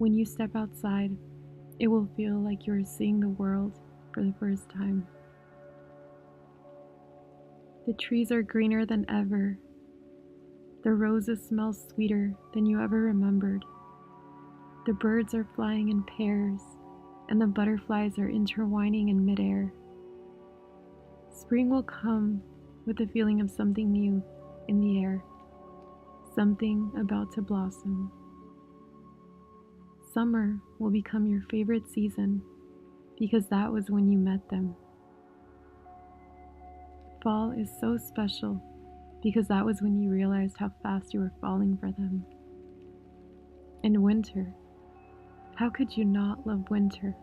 When you step outside, it will feel like you're seeing the world for the first time. The trees are greener than ever. The roses smell sweeter than you ever remembered. The birds are flying in pairs, and the butterflies are intertwining in midair. Spring will come with the feeling of something new in the air, something about to blossom. Summer will become your favorite season because that was when you met them. Fall is so special because that was when you realized how fast you were falling for them. And winter, how could you not love winter?